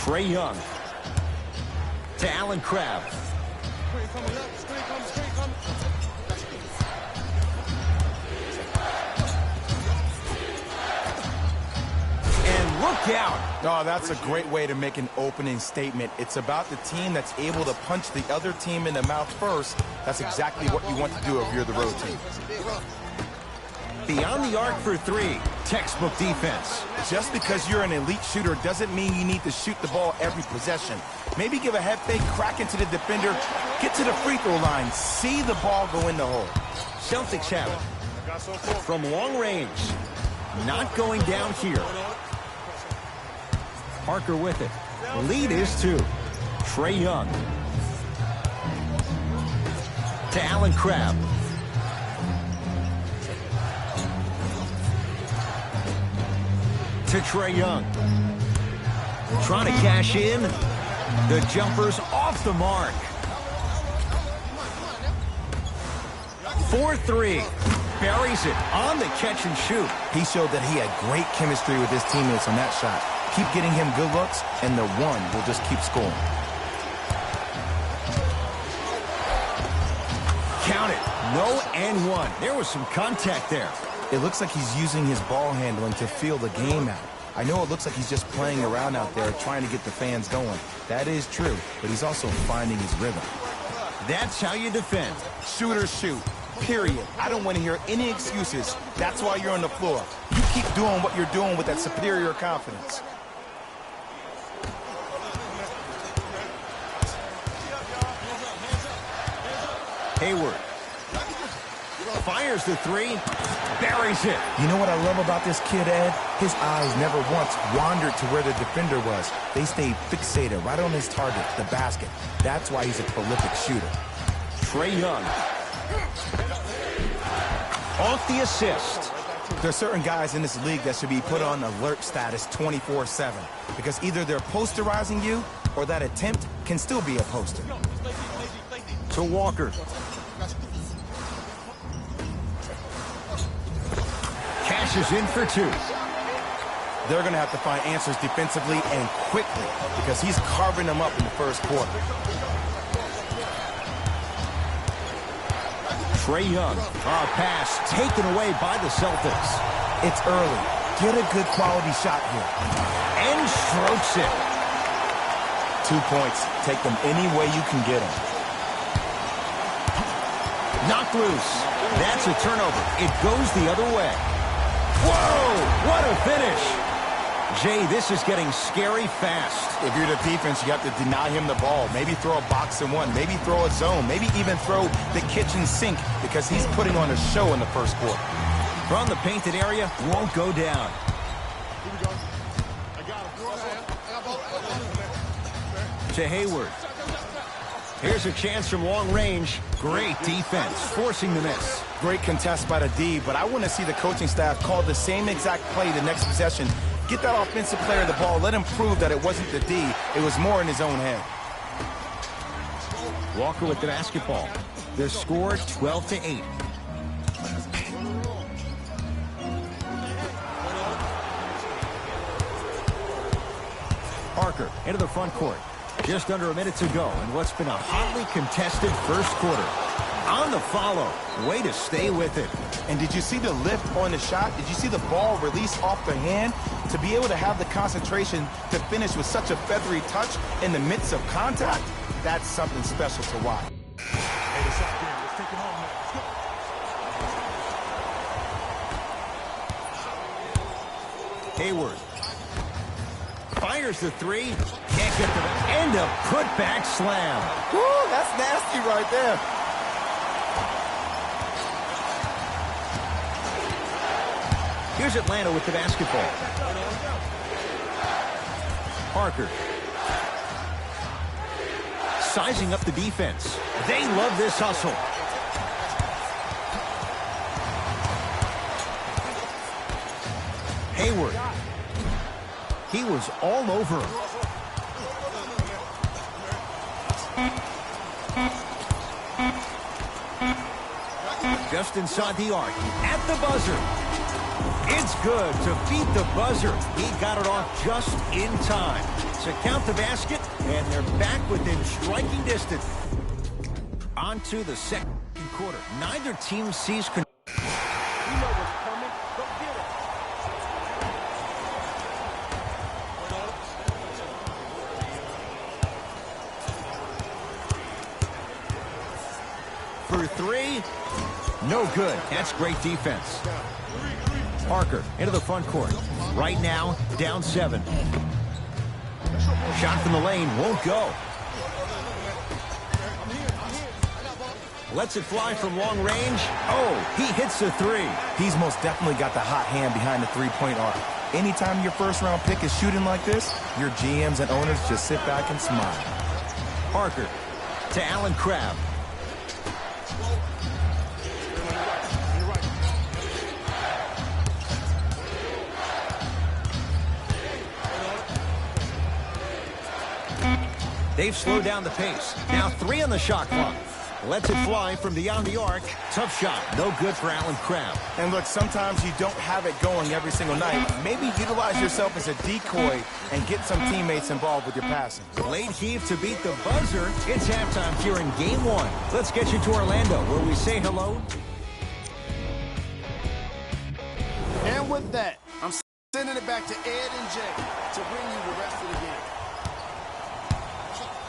Trae Young. To Allen Crabbe. And look out. Oh, that's a great way to make an opening statement. It's about the team that's able to punch the other team in the mouth first. That's exactly what you want to do if you're the road team. Beyond the arc for three. Textbook defense. Just because you're an elite shooter doesn't mean you need to shoot the ball every possession. Maybe give a head fake, crack into the defender, get to the free throw line, see the ball go in the hole. Celtics have it. From long range. Not going down here. Parker with it. Lead is 2. Trae Young. To Allen Crabbe. To Trae Young. Trying to cash in. The jumper's off the mark. 4-3. Buries it on the catch and shoot. He showed that he had great chemistry with his teammates on that shot. Keep getting him good looks, and the one will just keep scoring. Count it. No and one. There was some contact there. It looks like he's using his ball handling to feel the game out. I know it looks like he's just playing around out there trying to get the fans going. That is true, but he's also finding his rhythm. That's how you defend. Shooters shoot. Period. I don't want to hear any excuses. That's why you're on the floor. You keep doing what you're doing with that superior confidence. Hayward. Fires the three. Buries it. You know what I love about this kid, Ed? His eyes never once wandered to where the defender was. They stayed fixated right on his target, the basket. That's why he's a prolific shooter. Trae Young. Off the assist. There's certain guys in this league that should be put on alert status 24/7 because either they're posterizing you or that attempt can still be a poster. To Walker. Cashes in for 2. They're going to have to find answers defensively and quickly because he's carving them up in the first quarter. Trae Young. A pass taken away by the Celtics. It's early. Get a good quality shot here. And strokes it. 2 points. Take them any way you can get them. Knocked loose. That's a turnover. It goes the other way. Whoa! What a finish! Jay, this is getting scary fast. If you're the defense, you have to deny him the ball. Maybe throw a box and one. Maybe throw a zone. Maybe even throw the kitchen sink because he's putting on a show in the first quarter. From the painted area, won't go down. To Hayward. Here's a chance from long range. Great defense, forcing the miss. Great contest by the D, but I want to see the coaching staff call the same exact play the next possession. Get that offensive player the ball. Let him prove that it wasn't the D. It was more in his own head. Walker with the basketball. The score 12-8. Parker into the front court. Just under a minute to go in what's been a hotly contested first quarter. On the follow. Way to stay with it. And did you see the lift on the shot? Did you see the ball release off the hand? To be able to have the concentration to finish with such a feathery touch in the midst of contact, that's something special to watch. Hayward. Fires the three. Can't get to the end. A putback slam. Woo, that's nasty right there. Here's Atlanta with the basketball. Parker. Sizing up the defense. They love this hustle. Hayward. He was all over him. Just inside the arc. At the buzzer. It's good to beat the buzzer. He got it off just in time to count the basket, and they're back within striking distance. On to the second quarter. Neither team sees control. You know what's coming. Go get it. For three, no good. That's great defense. Parker into the front court. Right now, down 7. Shot from the lane won't go. Lets it fly from long range. Oh, he hits the 3. He's most definitely got the hot hand behind the three-point arc. Anytime your first-round pick is shooting like this, your GMs and owners just sit back and smile. Parker to Allen Crabbe. They've slowed down the pace. Now 3 on the shot clock. Lets it fly from beyond the arc. Tough shot. No good for Allen Crabbe. And look, sometimes you don't have it going every single night. Maybe utilize yourself as a decoy and get some teammates involved with your passing. Late heave to beat the buzzer. It's halftime here in Game 1. Let's get you to Orlando, where we say hello. And with that, I'm sending it back to Ed and Jay to bring you the rest of the game.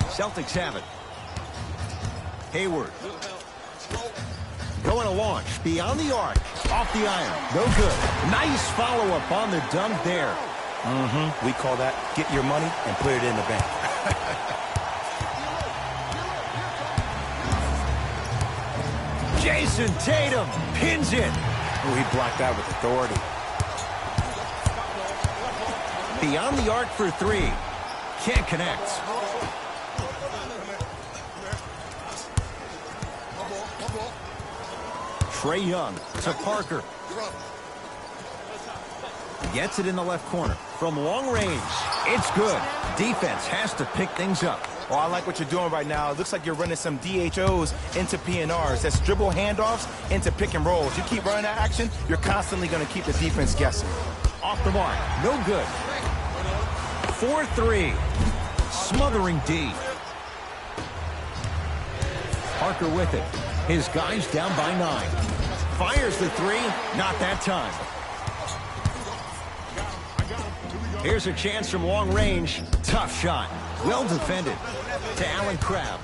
Celtics have it. Hayward. Going to launch. Beyond the arc. Off the iron. No good. Nice follow-up on the dunk there. We call that get your money and put it in the bank. Jason Tatum pins it. Oh, he blocked that with authority. Beyond the arc for 3. Can't connect. Trae Young to Parker. Gets it in the left corner. From long range, it's good. Defense has to pick things up. Oh, I like what you're doing right now. It looks like you're running some DHOs into PNRs. That's dribble handoffs into pick and rolls. You keep running that action, you're constantly going to keep the defense guessing. Off the mark. No good. 4-3. Smothering D. Parker with it. His guys down by 9. Fires the 3. Not that time. Here's a chance from long range. Tough shot. Well defended. To Allen Crabbe.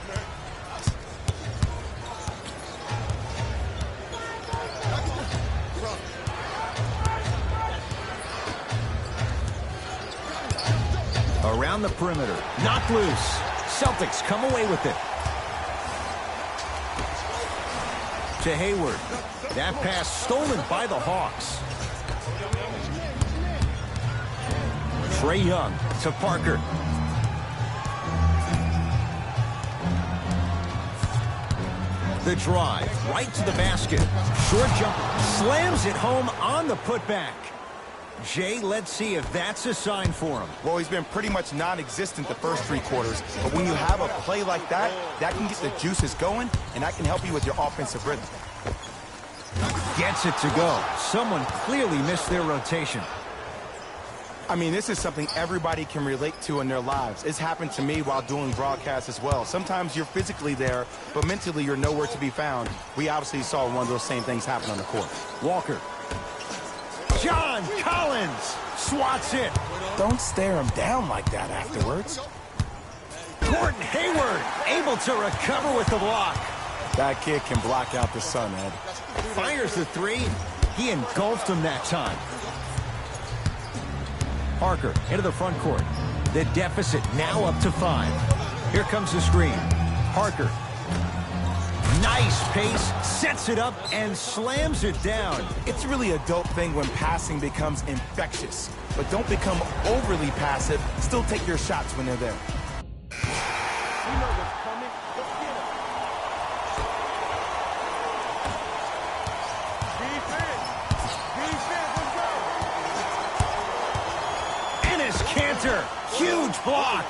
Around the perimeter. Knocked loose. Celtics come away with it. To Hayward. That pass stolen by the Hawks. Trae Young to Parker. The drive right to the basket. Short jumper. Slams it home on the putback. Jay, let's see if that's a sign for him. Well, he's been pretty much non-existent the first 3 quarters, but when you have a play like that, that can get the juices going, and that can help you with your offensive rhythm. Gets it to go. Someone clearly missed their rotation. I mean, this is something everybody can relate to in their lives. It's happened to me while doing broadcasts as well. Sometimes you're physically there, but mentally you're nowhere to be found. We obviously saw one of those same things happen on the court. Walker. John Collins swats it. Don't stare him down like that afterwards. Gordon Hayward able to recover with the block. That kid can block out the sun, Ed. Fires the 3. He engulfed him that time. Parker into the front court. The deficit now up to 5. Here comes the screen. Parker. Nice pace, sets it up, and slams it down. It's really a dope thing when passing becomes infectious. But don't become overly passive. Still take your shots when they're there. You know what's coming. Let's get it. Defense. Defense, let's go. Enes Kanter, huge block.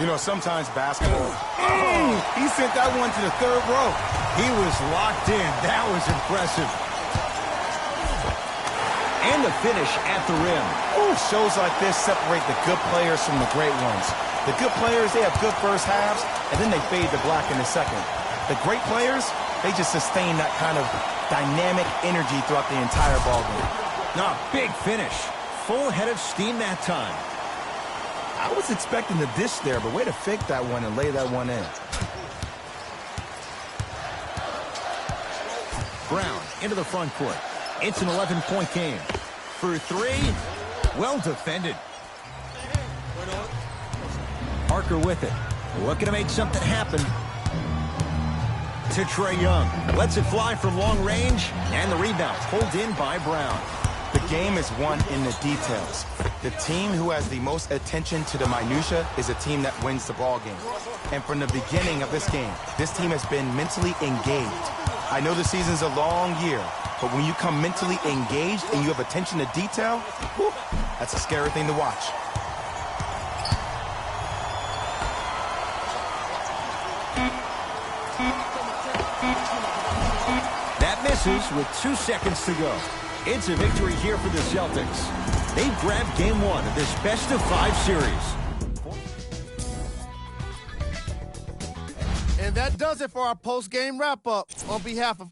You know, sometimes basketball. Oh, he sent that one to the 3rd row. He was locked in. That was impressive. And the finish at the rim. Ooh, shows like this separate the good players from the great ones. The good players, they have good first halves, and then they fade to black in the second. The great players, they just sustain that kind of dynamic energy throughout the entire ballgame. Now, big finish. Full head of steam that time. I was expecting the dish there, but way to fake that one and lay that one in. Brown into the front court. It's an 11-point game. For three, well defended. Parker with it. Looking to make something happen. To Trae Young. Lets it fly from long range. And the rebound pulled in by Brown. The game is won in the details. The team who has the most attention to the minutia is a team that wins the ball game. And from the beginning of this game, this team has been mentally engaged. I know the season's a long year, but when you come mentally engaged and you have attention to detail, whew, that's a scary thing to watch. That misses with 2 seconds to go. It's a victory here for the Celtics. They've grabbed game one of this best-of-5 series. And that does it for our post-game wrap-up. On behalf of